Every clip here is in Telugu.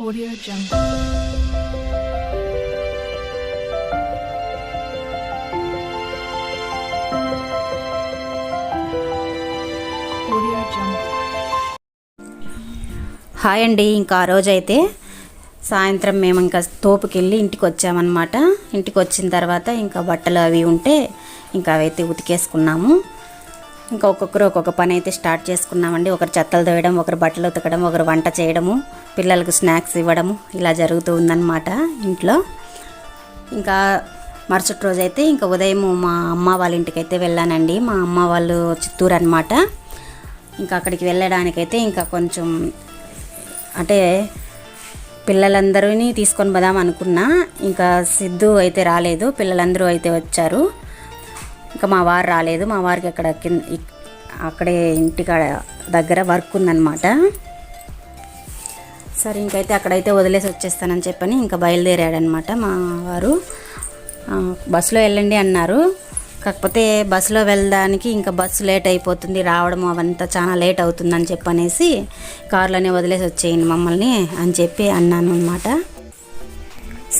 Audio Jungle. Audio Jungle. Hi అండి. ఇంకా ఆ రోజైతే సాయంత్రం మేము ఇంకా తోపుకి వెళ్ళి ఇంటికి వచ్చామన్నమాట. ఇంటికి వచ్చిన తర్వాత ఇంకా బట్టలు అవి ఉంటే ఇంకా అవైతే ఉతికేసుకున్నాము. ఇంకా ఒక్కొక్కరు ఒక్కొక్క పని అయితే స్టార్ట్ చేసుకున్నామండి. ఒకరు చెత్తలు తోయడం, ఒకరు బట్టలు ఉతకడం, ఒకరు వంట చేయడము, పిల్లలకు స్నాక్స్ ఇవ్వడము, ఇలా జరుగుతూ ఉందన్నమాట ఇంట్లో. ఇంకా మరుసటి రోజు అయితే ఇంకా ఉదయం మా అమ్మ వాళ్ళ ఇంటికి అయితే వెళ్ళానండి. మా అమ్మ వాళ్ళు చిత్తూరు అనమాట. ఇంకా అక్కడికి వెళ్ళడానికైతే ఇంకా కొంచెం అంటే పిల్లలందరినీ తీసుకొని పోదాం అనుకున్నా. ఇంకా సిద్ధు అయితే రాలేదు, పిల్లలందరూ అయితే వచ్చారు. ఇంకా మా వారు రాలేదు. మా వారికి అక్కడ అక్కడే ఇంటికాడ దగ్గర వర్క్ ఉందన్నమాట. సరే ఇంకైతే అక్కడైతే వదిలేసి వచ్చేస్తానని చెప్పని ఇంకా బయలుదేరాడనమాట మా వారు. బస్సులో వెళ్ళండి అన్నారు. కాకపోతే బస్సులో వెళ్ళడానికి ఇంకా బస్సు లేట్ అయిపోతుంది, రావడం అవంతా చాలా లేట్ అవుతుందని చెప్పనేసి కారులోనే వదిలేసి వచ్చేయండి మమ్మల్ని అని చెప్పి అన్నాను అనమాట.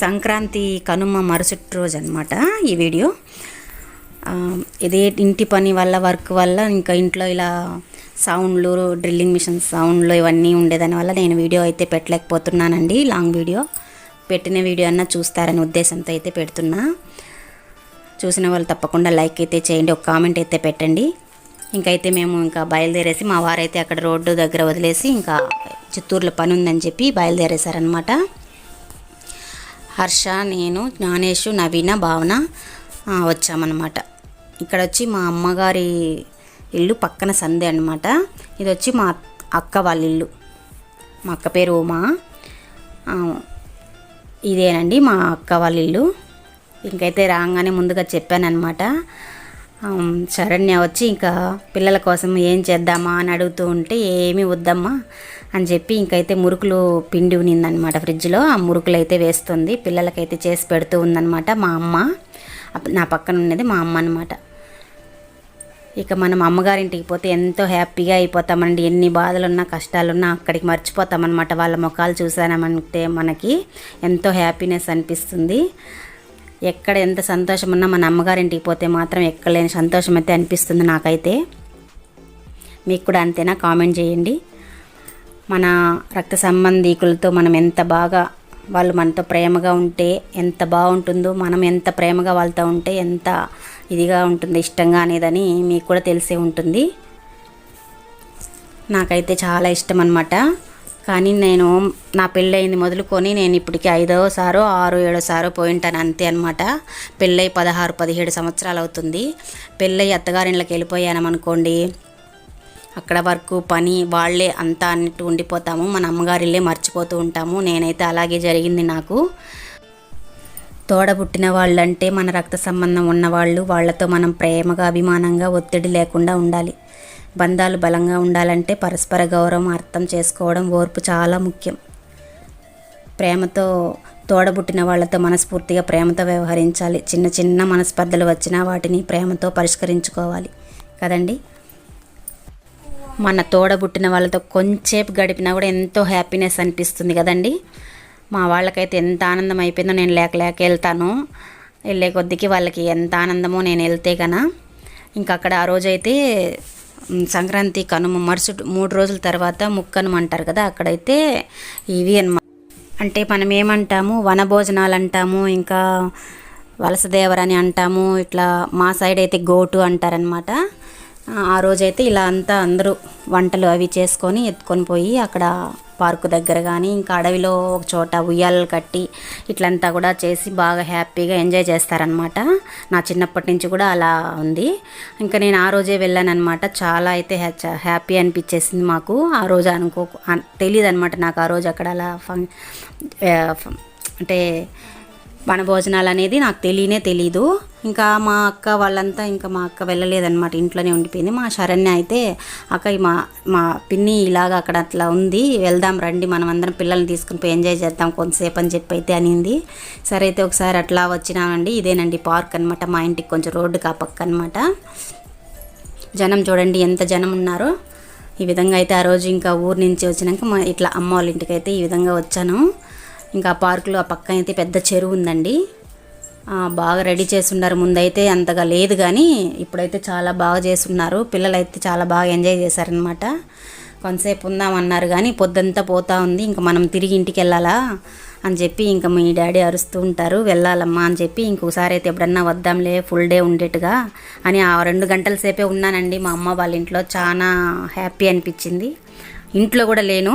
సంక్రాంతి కనుమ మరుసటి రోజు అనమాట ఈ వీడియో. ఇదే ఇంటి పని వల్ల, వర్క్ వల్ల ఇంకా ఇంట్లో ఇలా సౌండ్లు, డ్రిల్లింగ్ మిషన్ సౌండ్లు ఇవన్నీ ఉండేదాని వల్ల నేను వీడియో అయితే పెట్టలేకపోతున్నానండి. లాంగ్ వీడియో పెట్టిన వీడియో అన్నా చూస్తారనే ఉద్దేశంతో అయితే పెడుతున్నా. చూసిన వాళ్ళు తప్పకుండా లైక్ అయితే చేయండి, ఒక కామెంట్ అయితే పెట్టండి. ఇంకైతే మేము ఇంకా బయలుదేరేసి మా వారైతే అక్కడ రోడ్డు దగ్గర వదిలేసి ఇంకా చిత్తూరులో పని ఉందని చెప్పి బయలుదేరేశారనమాట. హర్ష, నేను, జ్ఞానేషు, నవీన, భావన వచ్చామన్నమాట. ఇక్కడ వచ్చి మా అమ్మగారి ఇల్లు పక్కన సందే అనమాట. ఇది వచ్చి మా అక్క వాళ్ళ ఇల్లు. మా అక్క పేరు ఉమా. ఇదేనండి మా అక్క వాళ్ళ ఇల్లు. ఇంకైతే రాగానే ముందుగా చెప్పానమాట. శరణ్య వచ్చి ఇంకా పిల్లల కోసం ఏం చేద్దామా అని అడుగుతూ ఉంటే ఏమీ వద్దమ్మా అని చెప్పి ఇంకైతే మురుకులు పిండి ఉన్నిందనమాట ఫ్రిడ్జ్లో. ఆ మురుకులు అయితే వేస్తుంది, పిల్లలకైతే చేసి పెడుతూ ఉందన్నమాట మా అమ్మ. నా పక్కన ఉన్నది మా అమ్మ అనమాట. ఇక మనం అమ్మగారింటికి పోతే ఎంతో హ్యాపీగా అయిపోతామండి. ఎన్ని బాధలున్నా కష్టాలున్నా అక్కడికి మర్చిపోతామన్నమాట. వాళ్ళ ముఖాలు చూసామంటే మనకి ఎంతో హ్యాపీనెస్ అనిపిస్తుంది. ఎక్కడ ఎంత సంతోషం ఉన్నా మన అమ్మగారింటికి పోతే మాత్రం ఎక్కలేని సంతోషం అయితే అనిపిస్తుంది నాకైతే. మీకు కూడా అంతేనా? కామెంట్ చేయండి. మన రక్త సంబంధీకులతో మనం ఎంత బాగా, వాళ్ళు మనతో ప్రేమగా ఉంటే ఎంత బాగుంటుందో, మనం ఎంత ప్రేమగా వాళ్ళతో ఉంటే ఎంత ఇదిగా ఉంటుంది, ఇష్టంగా అనేదని మీకు కూడా తెలిసే ఉంటుంది. నాకైతే చాలా ఇష్టం అనమాట. కానీ నేను నా పెళ్ళయింది మొదలుకొని నేను ఇప్పటికి 5వ సారో 6, 7 సారో పోయింటాను అంతే అనమాట. పెళ్ళై 16, 17 సంవత్సరాలు అవుతుంది. పెళ్ళై అత్తగారింట్లోకి వెళ్ళిపోయాననుకోండి, అక్కడ వర్క్ పని వాళ్ళే అంతా అన్నట్టు ఉండిపోతాము. మన అమ్మగారిల్లే మర్చిపోతూ ఉంటాము. నేనైతే అలాగే జరిగింది నాకు. తోడబుట్టిన వాళ్ళంటే మన రక్త సంబంధం ఉన్నవాళ్ళు, వాళ్ళతో మనం ప్రేమగా, అభిమానంగా, ఒత్తిడి లేకుండా ఉండాలి. బంధాలు బలంగా ఉండాలంటే పరస్పర గౌరవం, అర్థం చేసుకోవడం, ఓర్పు చాలా ముఖ్యం. ప్రేమతో తోడబుట్టిన వాళ్ళతో మనస్ఫూర్తిగా ప్రేమతో వ్యవహరించాలి. చిన్న చిన్న మనస్పర్ధలు వచ్చినా వాటిని ప్రేమతో పరిష్కరించుకోవాలి కదండి. మన తోడబుట్టిన వాళ్ళతో కొంచెంసేపు గడిపినా కూడా ఎంతో హ్యాపీనెస్ అనిపిస్తుంది కదండి. మా వాళ్ళకైతే ఎంత ఆనందం అయిపోయిందో, నేను లేక వెళ్తాను. వెళ్ళే కొద్దికి వాళ్ళకి ఎంత ఆనందమో నేను వెళ్తే కన్నా. ఇంకా అక్కడ ఆ రోజైతే సంక్రాంతి కనుమ మరుసటి 3 రోజుల తర్వాత ముక్కనుమ అంటారు కదా, అక్కడైతే ఇవి అన్నమాట. అంటే మనం ఏమంటాము, వనభోజనాలు అంటాము, ఇంకా వలసదేవరని అంటాము. ఇట్లా మా సైడ్ అయితే గోటు అంటారనమాట. ఆ రోజైతే ఇలా అంతా అందరూ వంటలు అవి చేసుకొని ఎత్తుకొని పోయి అక్కడ పార్కు దగ్గర కానీ ఇంకా అడవిలో ఒక చోట ఉయ్యాలలు కట్టి ఇట్లంతా కూడా చేసి బాగా హ్యాపీగా ఎంజాయ్ చేస్తారనమాట. నా చిన్నప్పటి నుంచి కూడా అలా ఉంది. ఇంకా నేను ఆ రోజే వెళ్ళానమాట. చాలా అయితే హ్యాపీ అనిపించేసింది మాకు. ఆ రోజు తెలియదు అనమాట నాకు ఆ రోజు అక్కడ అలా అంటే వనభోజనాలు అనేది నాకు తెలీదు. ఇంకా మా అక్క వాళ్ళంతా, ఇంకా మా అక్క వెళ్ళలేదన్నమాట, ఇంట్లోనే ఉండిపోయింది. మా శరణ్య అయితే అక్క మా పిన్ని ఇలాగ అక్కడ అట్లా ఉంది, వెళ్దాం రండి, మనం అందరం పిల్లల్ని తీసుకుని పోయి ఎంజాయ్ చేద్దాం కొంతసేపు అని చెప్పి అయితే అనింది. సరే అయితే ఒకసారి అట్లా వచ్చినామండి. ఇదేనండి పార్క్ అనమాట, మా ఇంటికి కొంచెం రోడ్డుకి ఆ పక్క అనమాట. జనం చూడండి ఎంత జనం ఉన్నారో. ఈ విధంగా అయితే ఆ రోజు ఇంకా ఊరు నుంచి వచ్చినాక ఇట్లా అమ్మ వాళ్ళ ఇంటికి అయితే ఈ విధంగా వచ్చాను. ఇంకా ఆ పార్కులో ఆ పక్కన అయితే పెద్ద చెరువు ఉందండి. బాగా రెడీ చేస్తున్నారు. ముందైతే అంతగా లేదు కానీ ఇప్పుడైతే చాలా బాగా చేస్తున్నారు. పిల్లలైతే చాలా బాగా ఎంజాయ్ చేశారనమాట. కొంతసేపు ఉందామన్నారు కానీ పొద్దంతా పోతా ఉంది. ఇంకా మనం తిరిగి ఇంటికి వెళ్ళాలా అని చెప్పి ఇంకా మీ డాడీ అరుస్తూ ఉంటారు, వెళ్ళాలమ్మా అని చెప్పి ఇంకోసారి అయితే ఎప్పుడన్నా వద్దాంలే ఫుల్ డే ఉండేట్టుగా అని ఆ 2 గంటల సేపే ఉన్నానండి మా అమ్మ వాళ్ళ ఇంట్లో. చాలా హ్యాపీ అనిపించింది. ఇంట్లో కూడా లేను,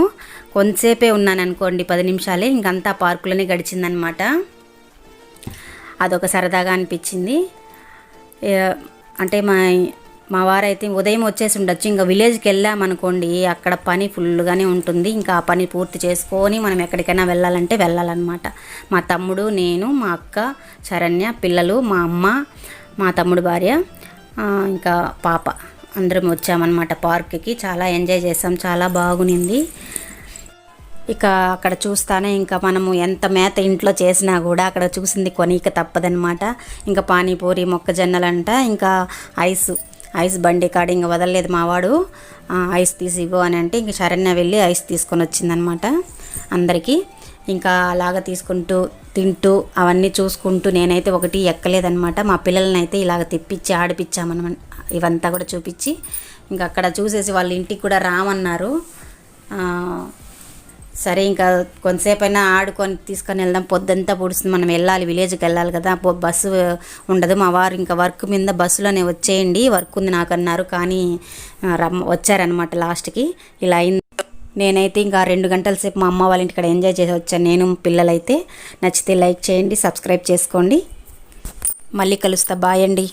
కొంతసేపే ఉన్నాను అనుకోండి, 10 నిమిషాలే. ఇంకంతా పార్కులోనే గడిచిందనమాట. అదొక సరదాగా అనిపించింది. అంటే మా వారైతే ఉదయం వచ్చేసి ఉండొచ్చు. ఇంకా విలేజ్కి వెళ్ళామనుకోండి, అక్కడ పని ఫుల్గానే ఉంటుంది. ఇంకా ఆ పని పూర్తి చేసుకొని మనం ఎక్కడికైనా వెళ్ళాలన్నమాట. మా తమ్ముడు, నేను, మా అక్క శరణ్య, పిల్లలు, మా అమ్మ, మా తమ్ముడు భార్య, ఇంకా పాప అందరం వచ్చామన్నమాట పార్క్కి. చాలా ఎంజాయ్ చేసాం, చాలా బాగునింది. ఇక అక్కడ చూస్తానే ఇంకా మనము ఎంత మేత ఇంట్లో చేసినా కూడా అక్కడ చూసింది కొనిక తప్పదనమాట. ఇంకా పానీపూరి, మొక్కజొన్నలంట, ఇంకా ఐస్ బండి కాడ ఇంకా వదలలేదు మావాడు. ఐస్ తీసి ఇవ్వు అని అంటే ఇంక శరణ్య వెళ్ళి ఐస్ తీసుకొని వచ్చిందనమాట అందరికీ. ఇంకా అలాగ తీసుకుంటూ తింటూ అవన్నీ చూసుకుంటూ నేనైతే ఒకటి ఎక్కలేదనమాట. మా పిల్లలని అయితే ఇలాగ తెప్పించి ఆడిపించామన్నమాట. ఇవంతా కూడా చూపించి ఇంకా అక్కడ చూసేసి వాళ్ళ ఇంటికి కూడా రామన్నారు. సరే ఇంకా కొంతసేపు అయినా ఆడుకొని తీసుకొని వెళ్దాం, పొద్దంతా పొడుస్తుంది, మనం వెళ్ళాలి, విలేజ్కి వెళ్ళాలి కదా, బస్సు ఉండదు. మా వారు ఇంకా వర్క్ మీద బస్సులోనే వచ్చేయండి, వర్క్ ఉంది నాకు అన్నారు. కానీ వచ్చారనమాట లాస్ట్కి. ఇలా అయింది. నేనైతే ఇంకా 2 గంటల సేపు మా అమ్మ వాళ్ళ ఇంటికాడ ఎంజాయ్ చేసి వచ్చాను నేను, పిల్లలైతే. నచ్చితే లైక్ చేయండి, సబ్స్క్రైబ్ చేసుకోండి. మళ్ళీ కలుస్తా. బాయ్ అండి.